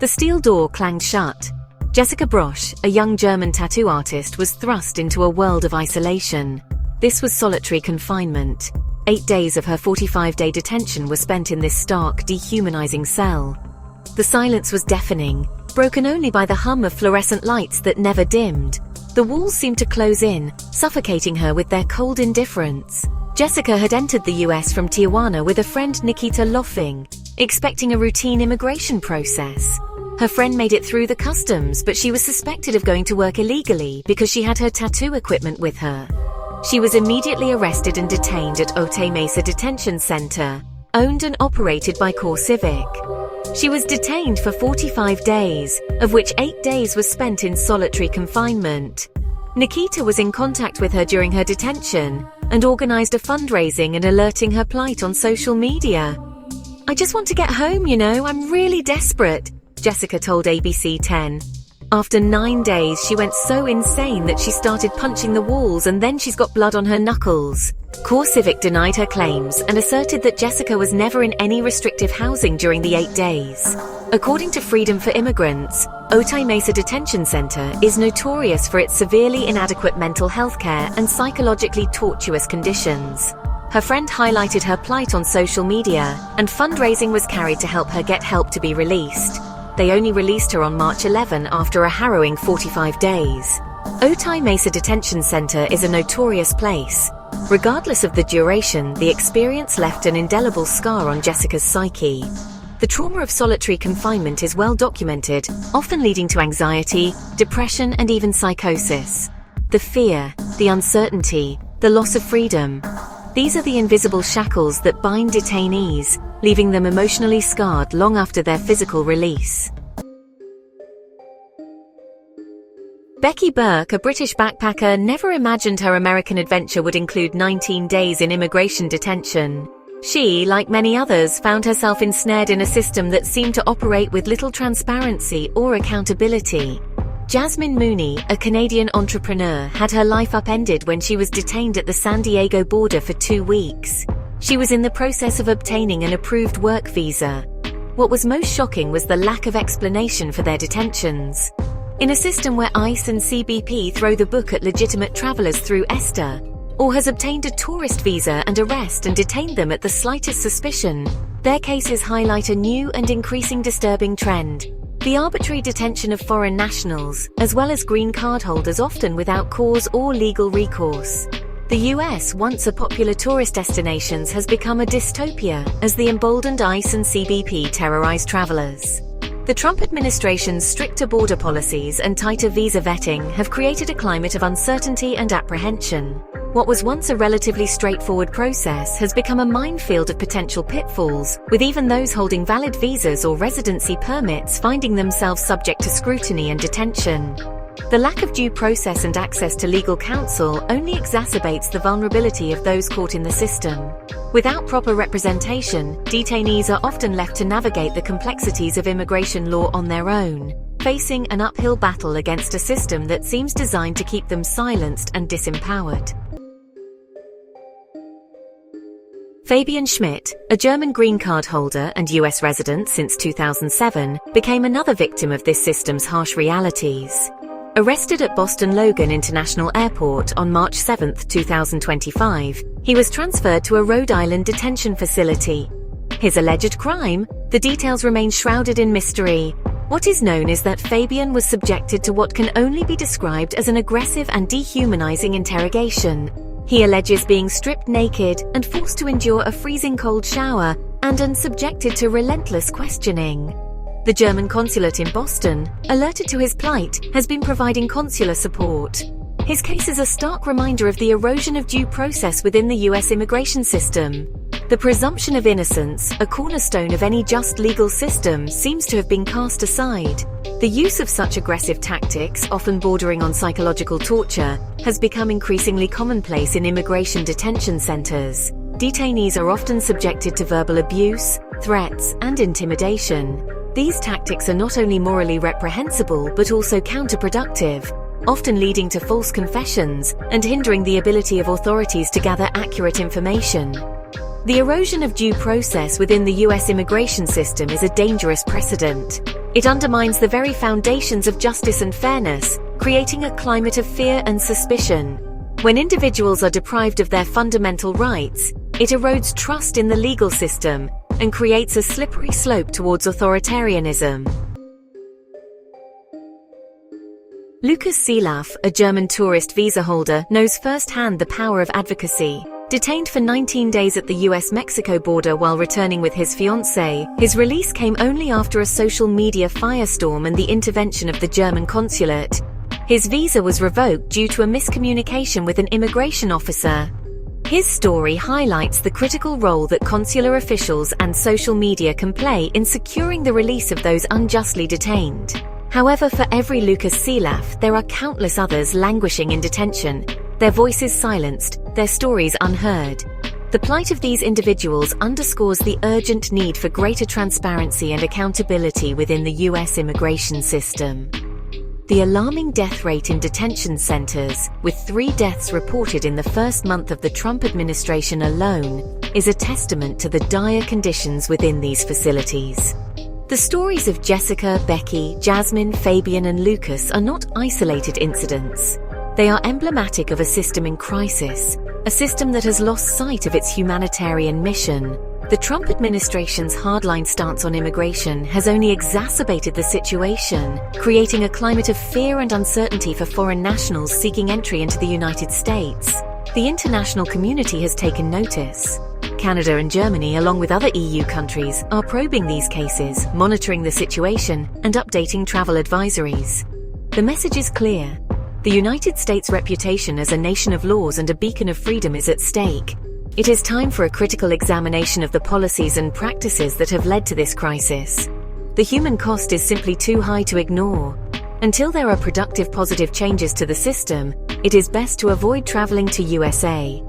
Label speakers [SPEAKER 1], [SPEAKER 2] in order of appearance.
[SPEAKER 1] The steel door clanged shut. Jessica Brosch, a young German tattoo artist, was thrust into a world of isolation. This was solitary confinement. 8 days of her 45-day detention were spent in this stark, dehumanizing cell. The silence was deafening, broken only by the hum of fluorescent lights that never dimmed. The walls seemed to close in, suffocating her with their cold indifference. Jessica had entered the US from Tijuana with a friend, Nikita Loffing, expecting a routine immigration process. Her friend made it through the customs, but she was suspected of going to work illegally because she had her tattoo equipment with her. She was immediately arrested and detained at Otay Mesa Detention Center, owned and operated by CoreCivic. She was detained for 45 days, of which 8 days was spent in solitary confinement. Nikita was in contact with her during her detention and organized a fundraising and alerting her plight on social media. "I just want to get home, I'm really desperate," Jessica told ABC 10. After 9 days, she went so insane that she started punching the walls, and then she's got blood on her knuckles. CoreCivic denied her claims and asserted that Jessica was never in any restrictive housing during the 8 days. According to Freedom for Immigrants, Otay Mesa Detention Center is notorious for its severely inadequate mental health care and psychologically tortuous conditions. Her friend highlighted her plight on social media, and fundraising was carried to help her get help to be released. They only released her on March 11 after a harrowing 45 days. Otay Mesa Detention Center is a notorious place. Regardless of the duration, the experience left an indelible scar on Jessica's psyche. The trauma of solitary confinement is well documented, often leading to anxiety, depression, and even psychosis. The fear, the uncertainty, the loss of freedom. These are the invisible shackles that bind detainees, leaving them emotionally scarred long after their physical release. Becky Burke, a British backpacker, never imagined her American adventure would include 19 days in immigration detention. She, like many others, found herself ensnared in a system that seemed to operate with little transparency or accountability. Jasmine Mooney, a Canadian entrepreneur, had her life upended when she was detained at the San Diego border for 2 weeks. She was in the process of obtaining an approved work visa. What was most shocking was the lack of explanation for their detentions. In a system where ICE and CBP throw the book at legitimate travelers through ESTA, or has obtained a tourist visa and arrest and detain them at the slightest suspicion, their cases highlight a new and increasing disturbing trend. The arbitrary detention of foreign nationals, as well as green card holders, often without cause or legal recourse. The US, once a popular tourist destination, has become a dystopia as the emboldened ICE and CBP terrorize travelers. The Trump administration's stricter border policies and tighter visa vetting have created a climate of uncertainty and apprehension. What was once a relatively straightforward process has become a minefield of potential pitfalls, with even those holding valid visas or residency permits finding themselves subject to scrutiny and detention. The lack of due process and access to legal counsel only exacerbates the vulnerability of those caught in the system. Without proper representation, detainees are often left to navigate the complexities of immigration law on their own, facing an uphill battle against a system that seems designed to keep them silenced and disempowered. Fabian Schmidt, a German green card holder and US resident since 2007, became another victim of this system's harsh realities. Arrested at Boston Logan International Airport on March 7, 2025, he was transferred to a Rhode Island detention facility. His alleged crime? The details remain shrouded in mystery. What is known is that Fabian was subjected to what can only be described as an aggressive and dehumanizing interrogation. He alleges being stripped naked and forced to endure a freezing cold shower and subjected to relentless questioning. The German consulate in Boston, alerted to his plight, has been providing consular support. His case is a stark reminder of the erosion of due process within the US immigration system. The presumption of innocence, a cornerstone of any just legal system, seems to have been cast aside. The use of such aggressive tactics, often bordering on psychological torture, has become increasingly commonplace in immigration detention centers. Detainees are often subjected to verbal abuse, threats, and intimidation. These tactics are not only morally reprehensible but also counterproductive, often leading to false confessions and hindering the ability of authorities to gather accurate information. The erosion of due process within the US immigration system is a dangerous precedent. It undermines the very foundations of justice and fairness, creating a climate of fear and suspicion. When individuals are deprived of their fundamental rights, it erodes trust in the legal system and creates a slippery slope towards authoritarianism. Lukas Seelaff, a German tourist visa holder, knows firsthand the power of advocacy. Detained for 19 days at the US-Mexico border while returning with his fiancée, his release came only after a social media firestorm and the intervention of the German consulate. His visa was revoked due to a miscommunication with an immigration officer. His story highlights the critical role that consular officials and social media can play in securing the release of those unjustly detained. However, for every Lukas Seelaff, there are countless others languishing in detention, their voices silenced, their stories unheard. The plight of these individuals underscores the urgent need for greater transparency and accountability within the US immigration system. The alarming death rate in detention centers, with 3 deaths reported in the first month of the Trump administration alone, is a testament to the dire conditions within these facilities. The stories of Jessica, Becky, Jasmine, Fabian, and Lucas are not isolated incidents. They are emblematic of a system in crisis, a system that has lost sight of its humanitarian mission. The Trump administration's hardline stance on immigration has only exacerbated the situation, creating a climate of fear and uncertainty for foreign nationals seeking entry into the United States. The international community has taken notice. Canada and Germany, along with other EU countries, are probing these cases, monitoring the situation, and updating travel advisories. The message is clear. The United States' reputation as a nation of laws and a beacon of freedom is at stake. It is time for a critical examination of the policies and practices that have led to this crisis. The human cost is simply too high to ignore. Until there are productive positive changes to the system, it is best to avoid traveling to USA.